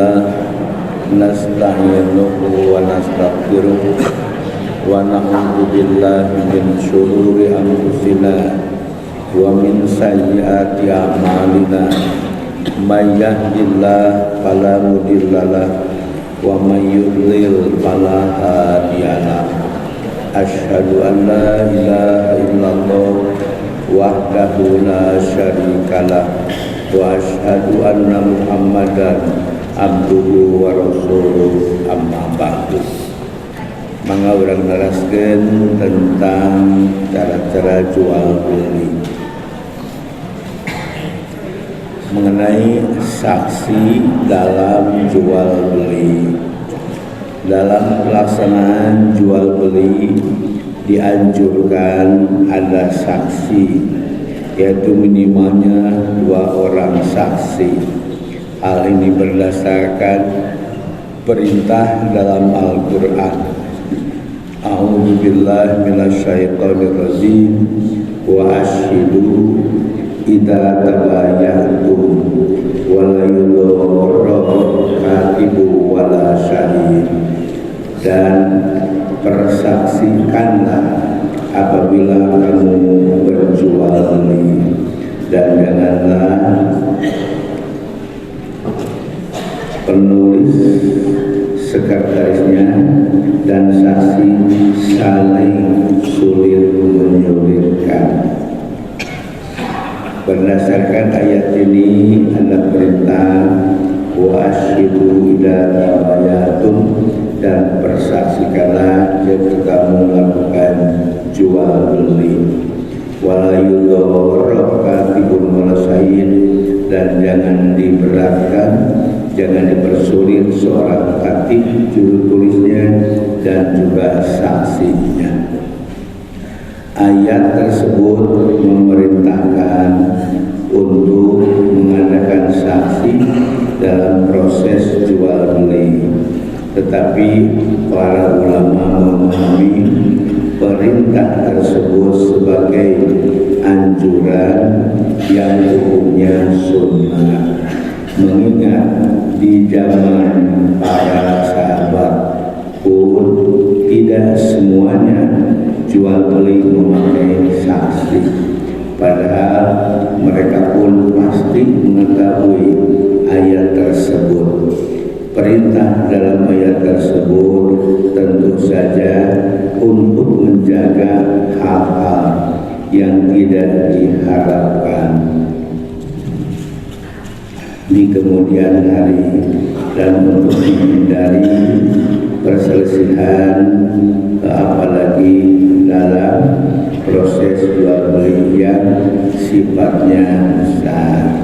Alhamdulillah nasta'inuhu wa nastaghfiruh wa na'udzu billahi min syururi anfusina wa min sayyiati a'malina may yahdihillahu fala mudhillalah wa may yudlil fala hadiyalah. Asyhadu an la ilaha illallah wahdahu la syarikalah wa asyhadu anna Muhammadan abduhu wa rasuluh amma ba'du. Mangga urang neraskeun tentang cara-cara jual beli, mengenai saksi dalam jual beli. Dalam pelaksanaan jual beli dianjurkan ada saksi, yaitu minimalnya 2 orang saksi. Hal ini berdasarkan perintah dalam Al-Quran. A'udzu billahi minasyaitonir rajim wa asyhidu idza tabayatum wa la yudhara katibu wala syahid, dan persaksikanlah apabila kamu berjual beli, dan janganlah penulis, sekretarisnya, dan saksi saling sulit menyulitkan. Berdasarkan ayat ini ada perintah wa asyhidu idza tabayatum, dan persaksikanlah jika kamu melakukan jual beli. Wala yudhara katibun wala syahid, dan jangan diberatkan, jangan dipersulit seorang katib, juru tulisnya, dan juga saksinya. Ayat tersebut memerintahkan untuk mengadakan saksi dalam proses jual beli, tetapi para ulama memahami perintah tersebut sebagai anjuran yang hukumnya sunnah, mengingat di zaman para sahabat pun tidak semuanya jual beli memakai saksi, padahal mereka pun pasti mengetahui ayat tersebut. Perintah dalam ayat tersebut tentu saja untuk menjaga hal-hal yang tidak diharapkan di kemudian hari, dan untuk menghindari perselisihan, apalagi dalam proses jual beli yang sifatnya besar.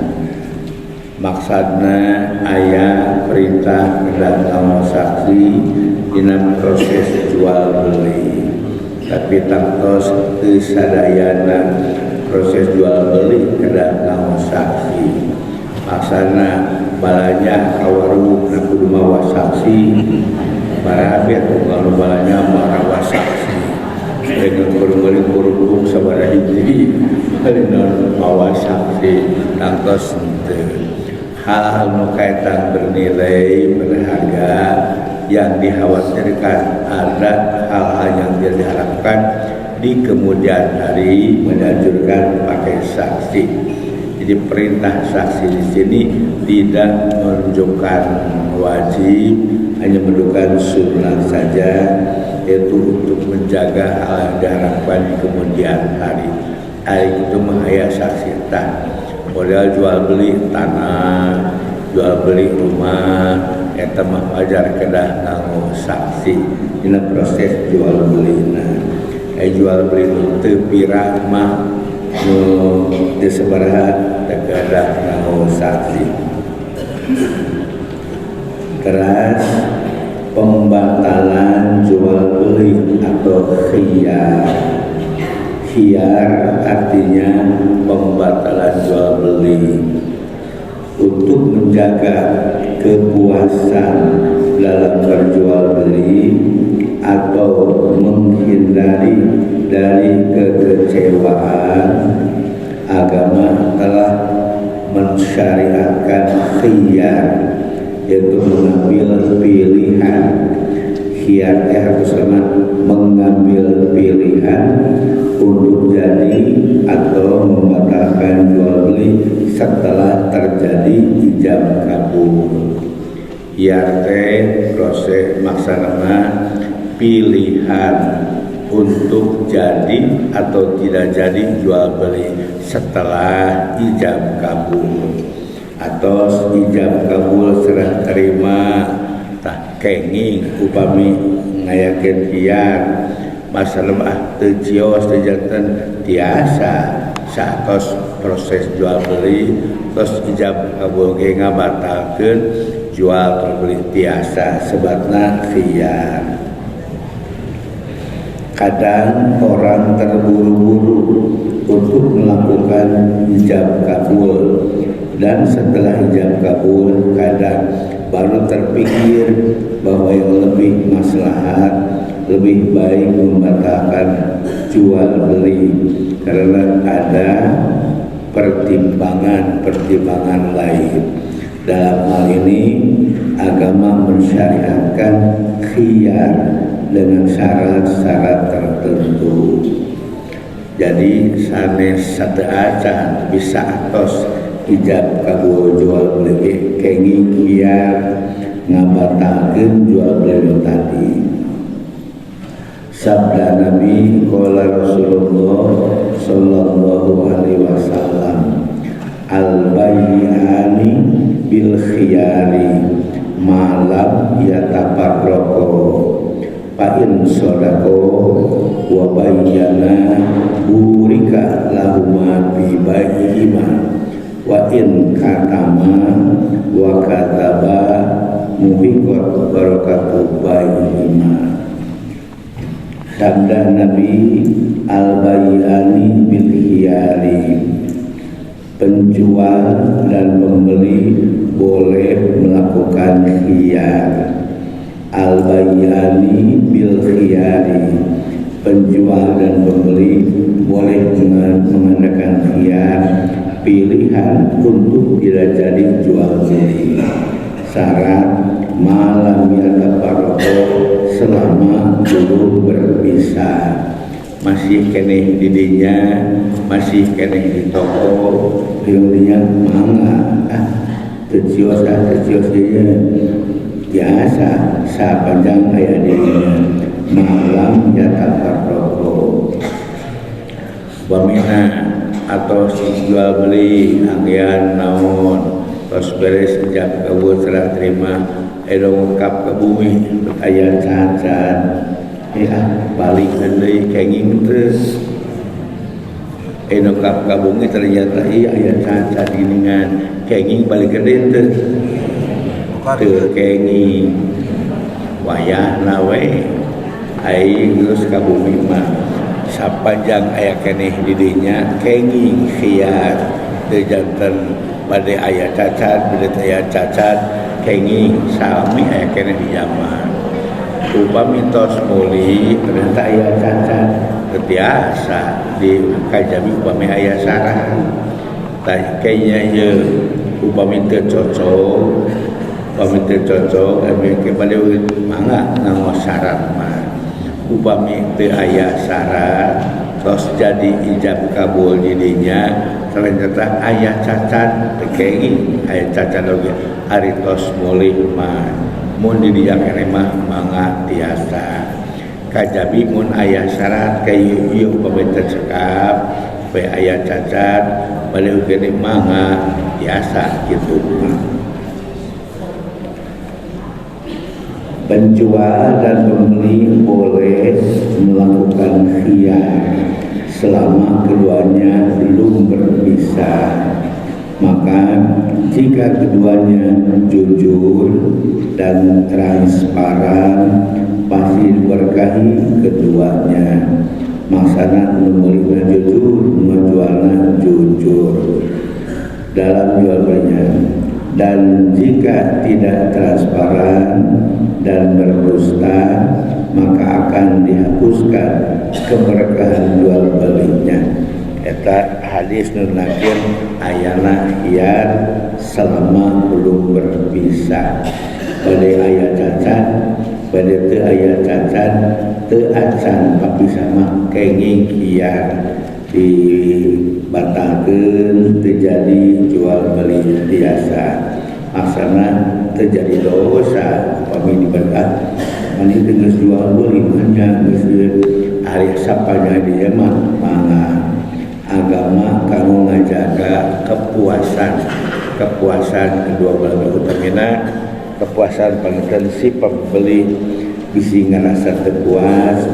Maksudnya ayat perintah kedatang saksi dalam proses jual beli, tapi taktos kesadayana proses jual beli kedatang saksi. Maksudnya balanya kawaru nak kudu mawa saksi, barabet kalau balanya mawa saksi. Dengan kurung-kurung sabara hiji dengan mawa saksi taktos henteu. Hal-hal kaitan bernilai berharga yang dikhawatirkan, ada hal-hal yang tidak diharapkan di kemudian hari, menganjurkan pakai saksi. Jadi perintah saksi di sini tidak menunjukkan wajib, hanya menunjukkan sunnah saja, yaitu untuk menjaga hal yang diharapkan di kemudian hari. Hari itu menghaya saksi tak. Modal jual beli tanah, jual beli rumah, eta mah wajar kedah nganggo saksi dina proses jual beli. Jual beli teu pirang mah nu teu sabaraha teu kedah nganggo saksi. Terus pembatalan jual beli atau khiyar. Khiyar artinya pembatalan jual beli. Untuk menjaga kepuasan dalam berjual beli atau menghindari dari kekecewaan, agama telah mensyariatkan khiyar, yaitu mengambil pilihan. Khiyar harus sama mengambil pilihan untuk jadi atau membatalkan jual beli setelah terjadi ijab kabul. Khiyar proses maksana pilihan untuk jadi atau tidak jadi jual beli setelah ijab kabul, atau ijab kabul serah terima tah kenging upami ngayakeun khiyar masalah teu cios teu janten tiasa satos proses jual beli terus ijab kabul ge ngabatalkeun jual beli tiasa sebabna khiyar. Kadang orang terburu-buru untuk melakukan ijab kabul, dan setelah ijab kabul kadang baru terpikir bahwa yang lebih maslahat, lebih baik membatalkan jual beli karena ada pertimbangan lain. Dalam hal ini agama mensyariatkan khiyar dengan syarat-syarat tertentu. Jadi sanes satu acan bisa atos ijab kabul jual beli kenging khiyar ngabatalkeun jual beli tadi. Sabda Nabi qala Rasulullah sallallahu alaihi wasallam, al-bayyani bil khiyari malam yatafarraqo fa in sadaqo wa bayyana burika lahuma bi bayyihima wa in katama wa kadzaba muhiqat barakatuh bayyihima. Sabda Nabi, al-bayyani bil khiyari, penjual dan pembeli boleh melakukan khiyar. Al-bayyani bil khiyari, penjual dan pembeli boleh mengadakan khiyar pilihan untuk tidak jadi jual beli. Syarat malam yatafarraqo, selama belum berpisah, masih keneh didinya, masih keneh di toko, didinya mangga tecios dia biasa sapanjang aya didinya malam yatafarraqo. Wamina atau si jual beli anggian naon terus beres ijab kabul serah terima edo ngkap ke bumi aya cacat balik deui kenging terus edo ngkap ke bumi ternyata aya cacat diningan kenging balik ke deui teu kenging wayahna we ai terus ka bumi mah sapanjang aya keneh di dinya kenging khiyar teu janten bade aya cacat bade aya cacat kenging sami aya keneh di zaman upami tos muli ternyata aya cacat biasa di kajabi upami aya sarah tah kayaknya ye upami teu cocok abi ke bade mangga nganggo syarat mah upami teu aya syarat tos jadi ijab kabul didinya ternyata aya cacat tekenging aya cacat oge ari tos mulih mah mun di dieu keneh mah mangga tiasa kajabi mun aya syarat kayu ieu pabenta cekap we aya cacat balik keneh mangga tiasa kitu. Penjual dan pembeli boleh melakukan khiyar selama keduanya belum berpisah. Maka jika keduanya jujur dan transparan, pasti diberkahi keduanya. Maksana membelinya jujur, menjualnya jujur dalam jual belinya. Dan jika tidak transparan dan berdusta, maka akan dihapuskan keberkahan jual belinya. Eta hadis nunakeun ayana hiar selama belum berpisah. Pada ayat cacat, pada teu aya cacat, teu acan papisah mah kenging hiar dibatalkeun, terjadi jual beli biasa. Maksana terjadi dosa upami diberkat mani dengan jual beli hanya hari sapanya dia mah mangga agama kanu ngajaga kepuasan kedua belah pihak utamina kepuasan pangitan si pembeli bisi ngerasa terpuas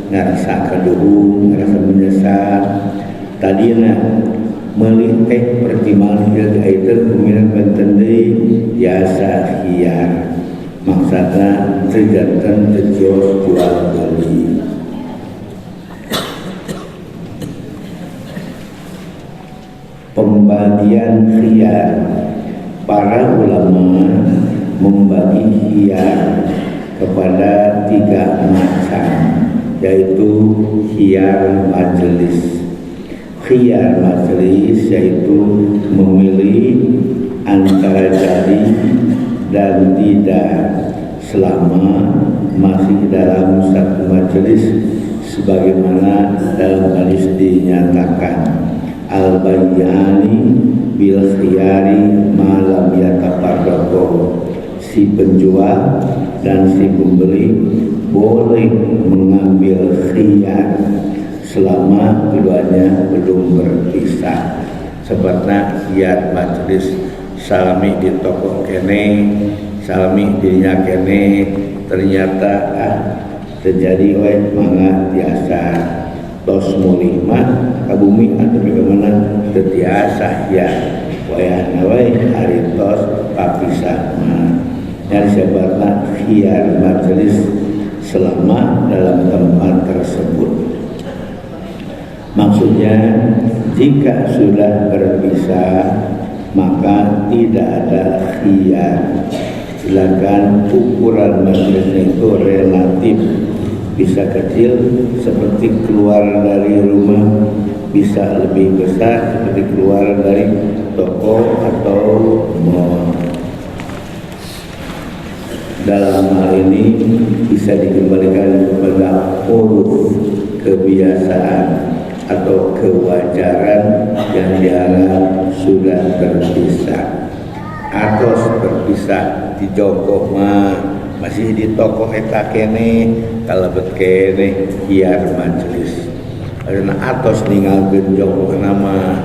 ngerasa keduhung ngerasa menyesal tadina meuli teh pertimbangan ieu itu kumiran benten deui jasa hiar maksudna terjantan terjos jual beli. Pembagian khiyar, para ulama membagi khiyar kepada 3 macam, yaitu khiyar majelis. Khiyar majelis yaitu memilih antara jadi dan tidak selama masih dalam satu majelis sebagaimana dalam hadis dinyatakan al-bayyani bil khiyari ma lam yatafarraqu, si penjual dan si pembeli boleh mengambil khiyar selama keduanya belum berpisah. Seperti khiyar majelis salami di toko kene, salami dirinya kene, ternyata terjadi mangga biasa tos mulih mah kabumi atau bagaimana terbiasa ya wayahna we hari tos papisah mah yang disebutna khiyar majelis selama dalam tempat tersebut. Maksudnya jika sudah berpisah maka tidak ada khiyar. Silakan ukuran majelisnya itu relatif, bisa kecil seperti keluar dari rumah, bisa lebih besar seperti keluar dari toko atau mall. Dalam hal ini bisa dikembalikan kepada uruf kebiasaan atau kewajaran yang dianggap sudah terpisah. Atau berpisah di joko mah masih di toko eta kene kalebet kene khiyar majelis. Karena atos ninggalkeun joko nama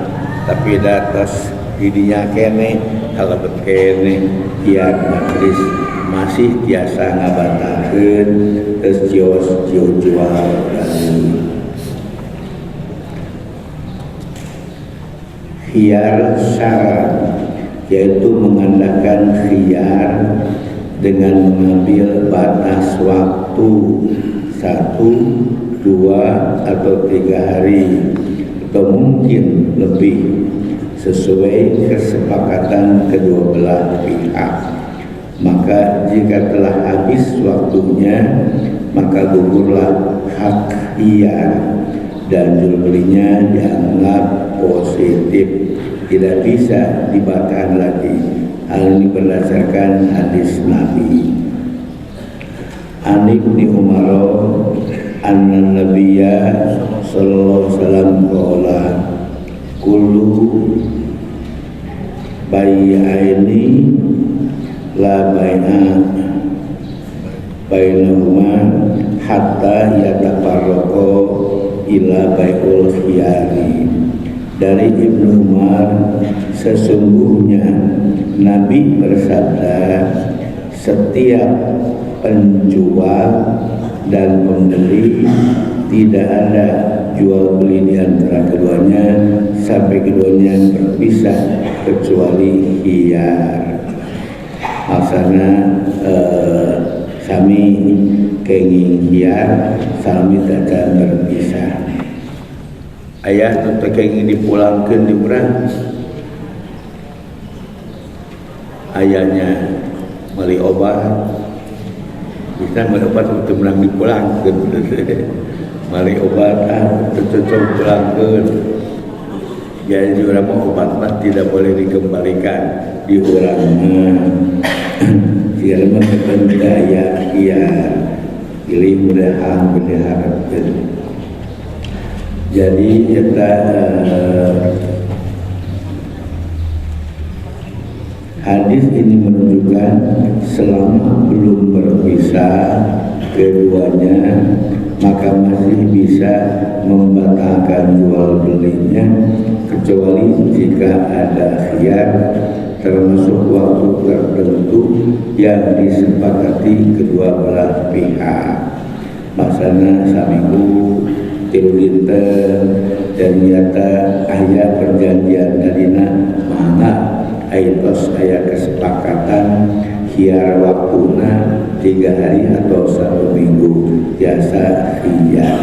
tapi datos didinya kene kalebet kene khiyar majelis masih biasa ngabatalkeun geus jual beli. Khiyar syarat yaitu mengandalkan khiyar dengan mengambil batas waktu 1, 2, atau 3 hari atau mungkin lebih sesuai kesepakatan kedua belah pihak. Maka jika telah habis waktunya maka gugurlah hak khiyar dan jual belinya dianggap positif, tidak bisa dibatalkan lagi. Hal ini berdasarkan hadis Nabi. An Ibnu Umar anna Nabiyya sallallahu alaihi wasallam qala kullu bai'aini la bai'a bainahuma hatta yatafarraqu ila bai'ul khiyari. Dari Ibnu Umar, sesungguhnya Nabi bersabda, setiap penjual dan pembeli tidak ada jual beli di antara keduanya sampai keduanya berpisah kecuali khiyar. Maksudnya sami kenging khiyar, sami tidak berpisah. Ayah untuk ingin dipulangkan di urang ayahnya beli obat bisa mendapat untuk menang dipulangkan beli obat tercocok pulangkan Jadi orang mau obat mah tidak boleh dikembalikan diurangnya. Jika memang daya pilih mudahan berharapkan. Jadi kita hadis ini menunjukkan selama belum berpisah keduanya, maka masih bisa membatalkan jual belinya kecuali jika ada khiyar, termasuk waktu tertentu yang disepakati kedua belah pihak. Maksudnya saminggu, tilu dinten, dan nyata ayat perjanjian dadina mana aitos aya kesepakatan khiyar waktuna 3 hari atau 1 minggu, biasa khiyar.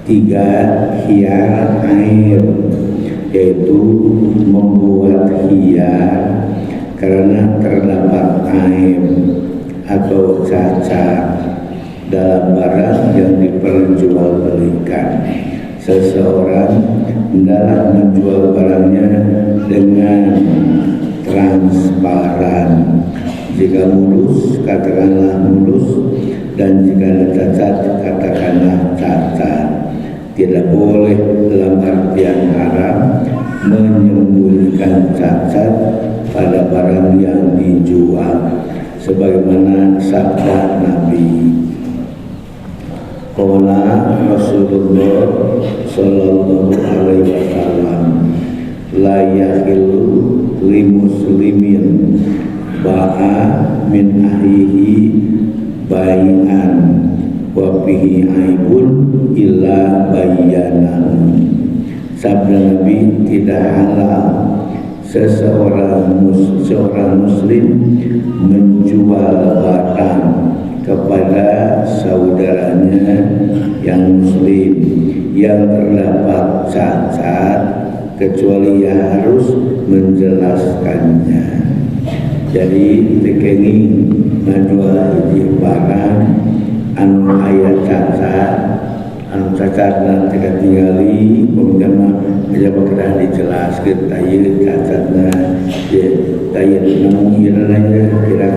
3 khiyar air, yaitu membuat khiyar karena terdapat air atau cacat dalam barang yang diperjualbelikan. Seseorang hendalah menjual barangnya dengan transparan. Jika mulus, katakanlah mulus, dan jika ada cacat, katakanlah cacat. Tidak boleh dalam artian haram menyembunyikan cacat pada barang yang dijual, sebagaimana sabda Nabi. Qala Rasulullah sallallahu alaihi wasallam, la yakhillu li muslimin ba'a min ahlihi bai'an wa fihi aibun illa bayyanahu. Sabda Nabi, tidak halal seorang muslim menjual barang kepada saudaranya yang muslim yang terdapat cacat kecuali ia harus menjelaskannya. Jadi tekengi menjual barang anu aya cacat, anu cacat dan tidak tinggali peminjam aja bakal dijelaskan tayi cacatnya, tayi namunnya kira-kira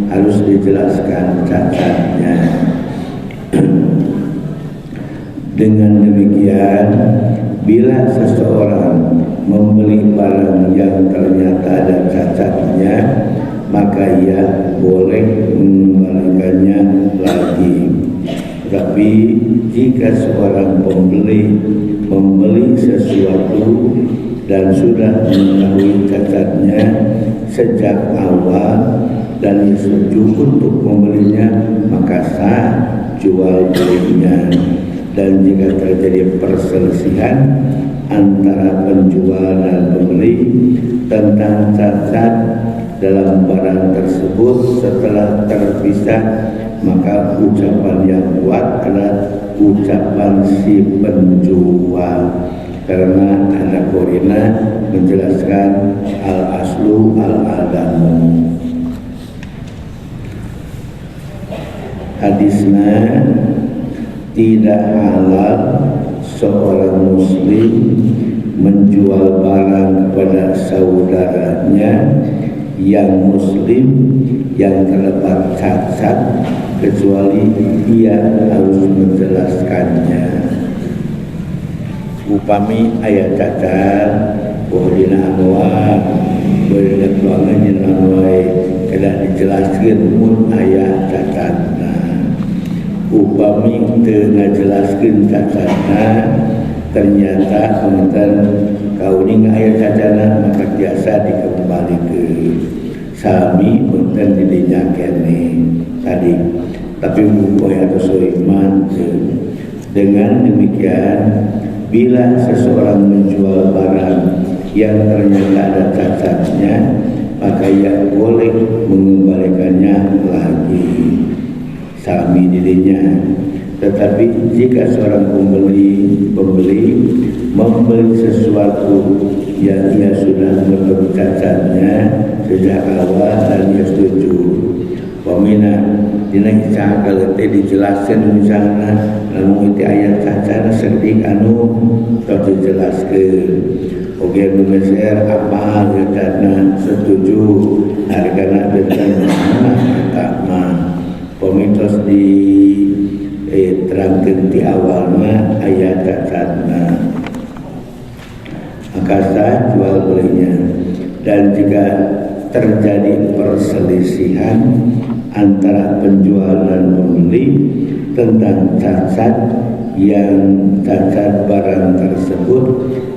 harus dijelaskan cacatnya. Dengan demikian, bila seseorang membeli barang yang ternyata ada cacatnya, maka ia boleh mengembalikannya lagi. Tapi jika seorang pembeli membeli sesuatu dan sudah mengetahui cacatnya sejak awal dan setuju untuk membelinya, maka sah jual belinya. Dan jika terjadi perselisihan antara penjual dan pembeli tentang cacat dalam barang tersebut setelah terpisah, maka ucapan yang kuat adalah ucapan si penjual, karena ada korina menjelaskan al aslu al adamu. Hadisnya, tidak halal seorang muslim menjual barang kepada saudaranya yang muslim yang terdapat cacat kecuali ia harus menjelaskannya. Upami ayat cacat wahdina anwar berdekat banget yang anwar tidak dijelaskan pun ayat cacatnya. Upami tengah jelaskan cacatnya ternyata kemudian kau ini ayat cacatnya, maka biasa dikembali ke sami kemudian dirinya kene tadi. Tapi bukoy atau soiman. Dengan demikian, bila seseorang menjual barang yang ternyata ada cacatnya, maka ia boleh mengembalikannya lagi sami dirinya. Tetapi jika seorang pembeli membeli sesuatu yang ia sudah mengetahui cacatnya sejak awal dan ia setuju, pemina dina isa kalau teh dijelaskan misalnya namun itu ayat cacar sedih anu tos dijelaskan oke memeser apa karena setuju hargana dengan tak mah pemitos di terangkan di awalnya ayat cacarna maka sah jual belinya. Dan jika terjadi perselisihan antara penjual dan pembeli tentang cacat barang tersebut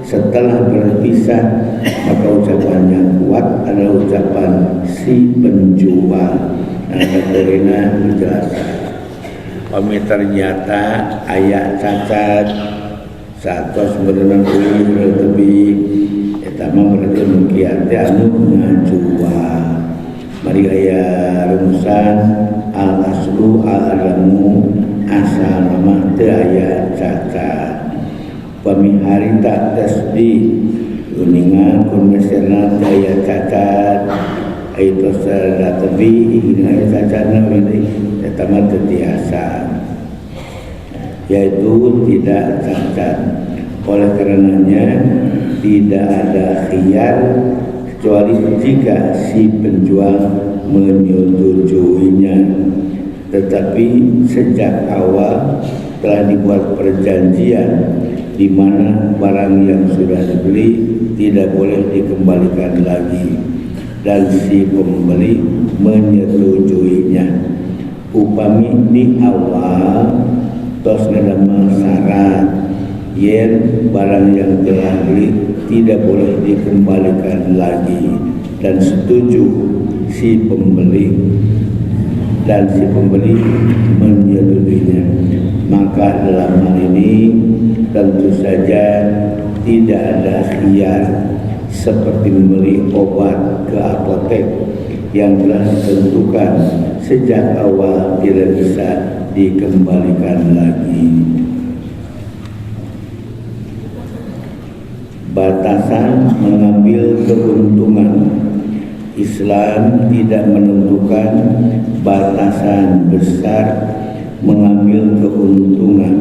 setelah berpisah, maka ucapan yang kuat adalah ucapan si penjual. Nah, katerina menjelaskan kami ternyata ayat cacat satu sebenarnya lebih etama berarti mungkin anu ngajual mari aya rumusan al aslu al alamu asal nama teu aya cacat pamihari tak tasdi kuningan kun meserna teu aya cacat itu secara tebi ingin aya cacatna ini etama teu tiasa yaitu tidak cacat. Oleh karenanya tidak ada khiyar kecuali jika si penjual menyetujuinya. Tetapi sejak awal telah dibuat perjanjian di mana barang yang sudah dibeli tidak boleh dikembalikan lagi dan si pembeli menyetujuinya. Upami di awal tos ngadama syarat yen barang yang telah beli tidak boleh dikembalikan lagi dan setuju si pembeli dan si pembeli menyetujuinya, maka dalam hal ini tentu saja tidak ada khiyar seperti membeli obat ke apotek yang telah ditentukan sejak awal tidak bisa dikembalikan lagi. Batasan mengambil keuntungan. Islam tidak menentukan batasan besar mengambil keuntungan.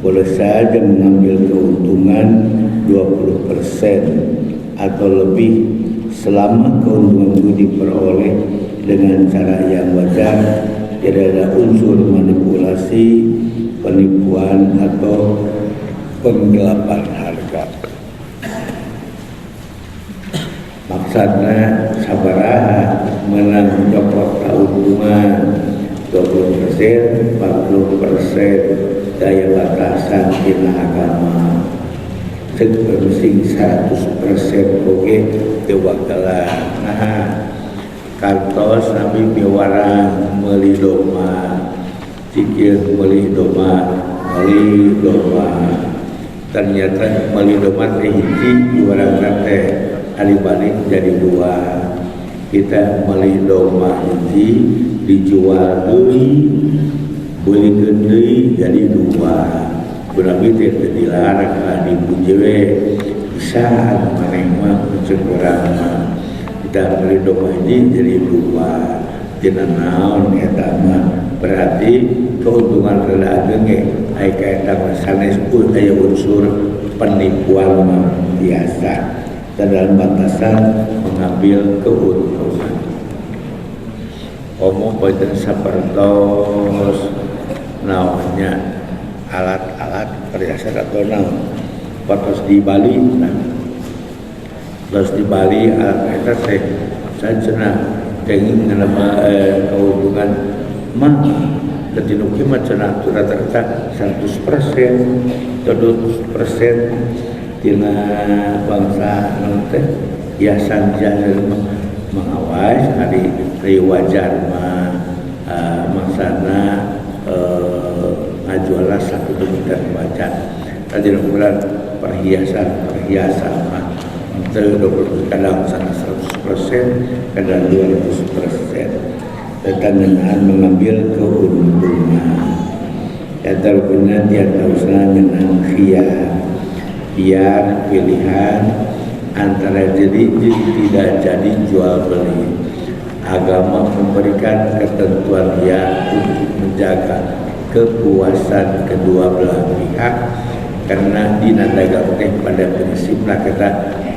Boleh saja mengambil keuntungan 20% atau lebih selama keuntungan itu diperoleh dengan cara yang wajar. Tidak ada unsur manipulasi, penipuan atau penggelapan harga. Maksudnya sabaraha menang copot keuntungan 20%, 40% daya batasan dina agama. Sepenting 100% oke tewakalan. Nah, kantos Nabi biwarang meuli domba, cikir meuli domba, ternyata meuli domba teh hiji biwarang teh ari balik jadi dua. Kita meuli domba hiji dijual beli deui jadi dua. Berarti teh dilarang lah dipuji we bisa maneh mah cek urang mah kita beli domba ini jadi dua tina naon eta mah berarti keuntungan rada ge aya kaeta sanes aya unsur penipuan mah biasa dalam batasan mengambil keuntungan. Omong badan sapertos naonnya alat-alat perhiasan atau naon pas di Bali terus di Bali kita saya cenah kenging ngalama keuntungan mah ketinuki mah cenah rata-rata 100% atau 200% tina bangsa teh hiasan jangan mengawas hari wajar mah maksana ngajualah satu demikian baca tadi ukuran perhiasan mah kadang 100%, kadang 200%. Dengan mengambil keuntungan. Kata benar dia tahu dengan khiyar pilihan antara jadi tidak jadi jual beli agama memberikan ketentuan dia untuk menjaga kepuasan kedua belah pihak, karena dinadaga pada prinsipnya kata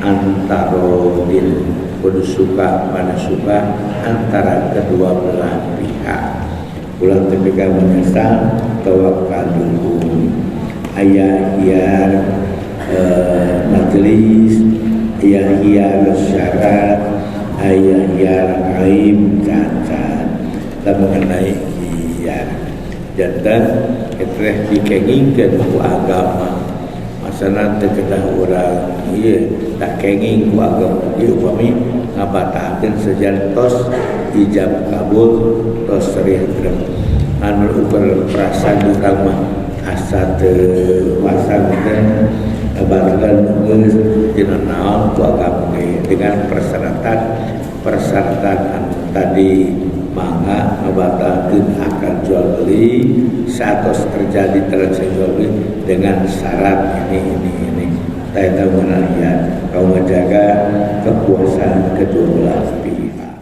antarodin, kudu suka pada suka antara kedua belah pihak. Ulang tepikan menyesal tawakal dulu ayah hiar majelis, ayah hiar syarat, ayah hiar aib cacat dan mengenai hiar jantan ketreh dikengingkan ku agama masana terkedah orang iya tak kenging ku agama iya upami ngabatakeun sejantos ijab kabul tos serih terem anu ukur perasaan urang mah asa teu wasang teh balagan geus dina naon ku agama dengan persyaratan anu tadi mangga ngabatakeun akad jual beli satos terjadi transaksi jual beli dengan syarat ini saya tahu ya kau menjaga kepuasan kedua belah pihak.